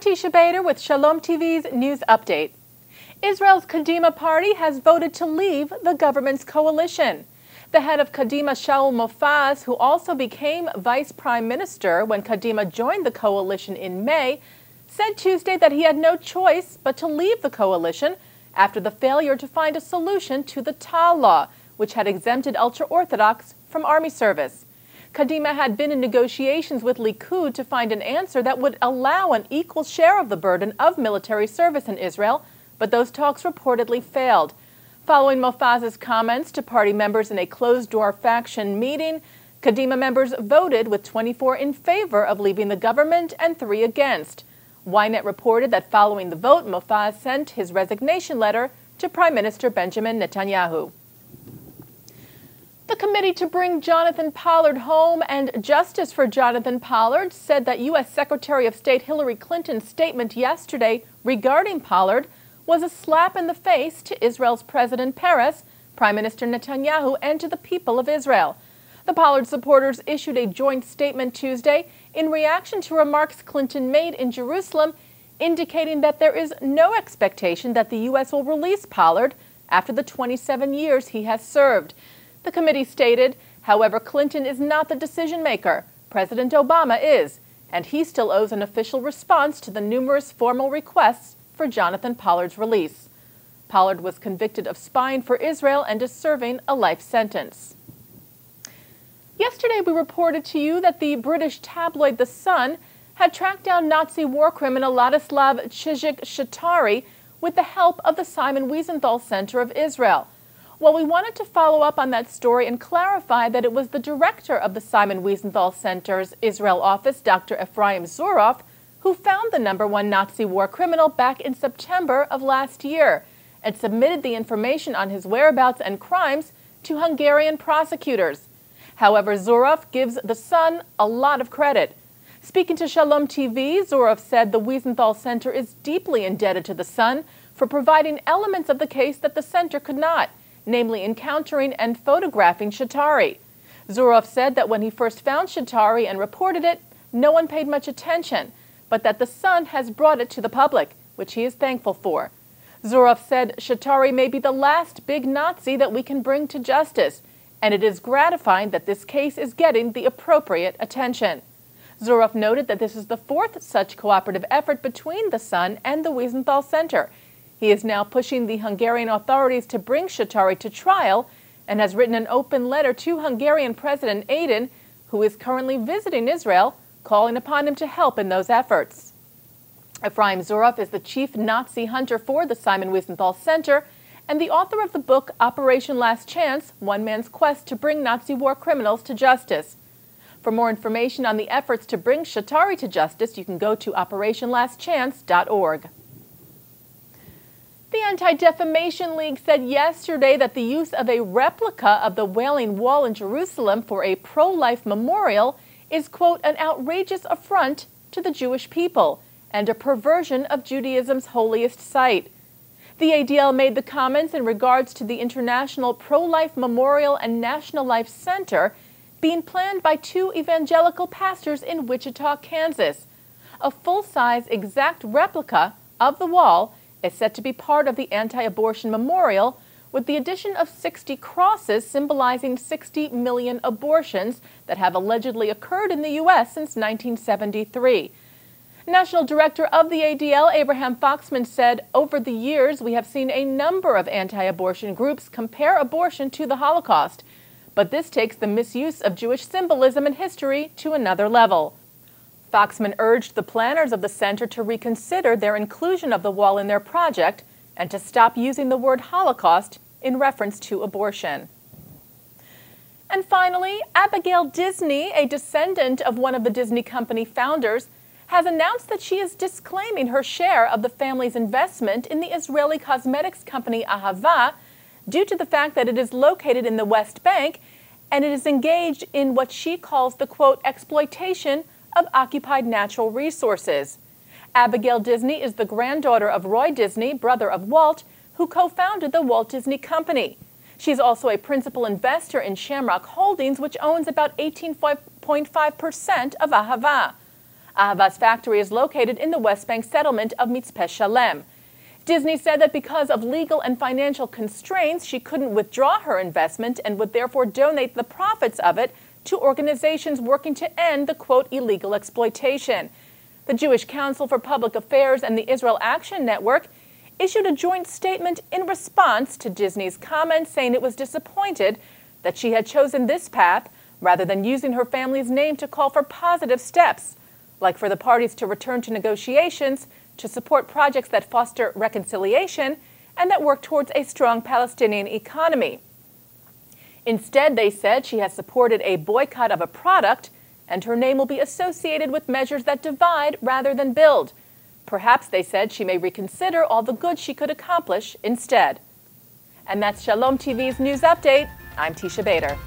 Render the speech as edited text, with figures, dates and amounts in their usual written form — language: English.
Teisha with Shalom TV's News Update. Israel's Kadima party has voted to leave the government's coalition. The head of Kadima, Shaul, who also became vice prime minister when Kadima joined the coalition in May, said Tuesday that he had no choice but to leave the coalition after the failure to find a solution to the Tal law, which had exempted ultra-Orthodox from army service. Kadima had been in negotiations with Likud to find an answer that would allow an equal share of the burden of military service in Israel, but those talks reportedly failed. Following Mofaz's comments to party members in a closed-door faction meeting, Kadima members voted with 24 in favor of leaving the government and 3 against. Ynet reported that following the vote, Mofaz sent his resignation letter to Prime Minister Benjamin Netanyahu. The committee to bring Jonathan Pollard home and justice for Jonathan Pollard said that U.S. Secretary of State Hillary Clinton's statement yesterday regarding Pollard was a slap in the face to Israel's President Peres, Prime Minister Netanyahu, and to the people of Israel. The Pollard supporters issued a joint statement Tuesday in reaction to remarks Clinton made in Jerusalem, indicating that there is no expectation that the U.S. will release Pollard after the 27 years he has served. The committee stated, however, Clinton is not the decision maker. President Obama is, and he still owes an official response to the numerous formal requests for Jonathan Pollard's release. Pollard was convicted of spying for Israel and is serving a life sentence. Yesterday, we reported to you that the British tabloid The Sun had tracked down Nazi war criminal Ladislav Chitauri with the help of the Simon Wiesenthal Center of Israel. Well, we wanted to follow up on that story and clarify that it was the director of the Simon Wiesenthal Center's Israel office, Dr. Efraim Zurov, who found the #1 Nazi war criminal back in September of last year and submitted the information on his whereabouts and crimes to Hungarian prosecutors. However, Zurov gives The Sun a lot of credit. Speaking to Shalom TV, Zurov said the Wiesenthal Center is deeply indebted to The Sun for providing elements of the case that the center could not, namely encountering and photographing Chitauri. Zurov said that when he first found Chitauri and reported it, no one paid much attention, but that The Sun has brought it to the public, which he is thankful for. Zurov said Chitauri may be the last big Nazi that we can bring to justice, and it is gratifying that this case is getting the appropriate attention. Zurov noted that this is the 4th such cooperative effort between The Sun and the Wiesenthal Center. He is now pushing the Hungarian authorities to bring Chitauri to trial and has written an open letter to Hungarian President Aydin, who is currently visiting Israel, calling upon him to help in those efforts. Efraim Zurov is the chief Nazi hunter for the Simon Wiesenthal Center and the author of the book Operation Last Chance, One Man's Quest to Bring Nazi War Criminals to Justice. For more information on the efforts to bring Chitauri to justice, you can go to operationlastchance.org. The Anti-Defamation League said yesterday that the use of a replica of the Wailing Wall in Jerusalem for a pro-life memorial is, quote, an outrageous affront to the Jewish people and a perversion of Judaism's holiest site. The ADL made the comments in regards to the International Pro-Life Memorial and National Life Center being planned by 2 evangelical pastors in Wichita, Kansas. A full-size exact replica of the wall is set to be part of the anti-abortion memorial, with the addition of 60 crosses symbolizing 60 million abortions that have allegedly occurred in the U.S. since 1973. National Director of the ADL, Abraham Foxman, said, over the years we have seen a number of anti-abortion groups compare abortion to the Holocaust, but this takes the misuse of Jewish symbolism and history to another level. Foxman urged the planners of the center to reconsider their inclusion of the wall in their project and to stop using the word Holocaust in reference to abortion. And finally, Abigail Disney, a descendant of one of the Disney Company founders, has announced that she is disclaiming her share of the family's investment in the Israeli cosmetics company Ahava due to the fact that it is located in the West Bank and it is engaged in what she calls the, quote, exploitation of occupied natural resources. Abigail Disney is the granddaughter of Roy Disney, brother of Walt, who co-founded the Walt Disney Company. She's also a principal investor in Shamrock Holdings, which owns about 18.5% of Ahava. Ahava's factory is located in the West Bank settlement of Mitzpeh Shalem. Disney said that because of legal and financial constraints, she couldn't withdraw her investment and would therefore donate the profits of it to organizations working to end the, quote, illegal exploitation. The Jewish Council for Public Affairs and the Israel Action Network issued a joint statement in response to Disney's comments, saying it was disappointed that she had chosen this path rather than using her family's name to call for positive steps, like for the parties to return to negotiations, to support projects that foster reconciliation, and that work towards a strong Palestinian economy. Instead, they said, she has supported a boycott of a product, and her name will be associated with measures that divide rather than build. Perhaps, they said, she may reconsider all the good she could accomplish instead. And that's Shalom TV's News Update. I'm Teisha Bader.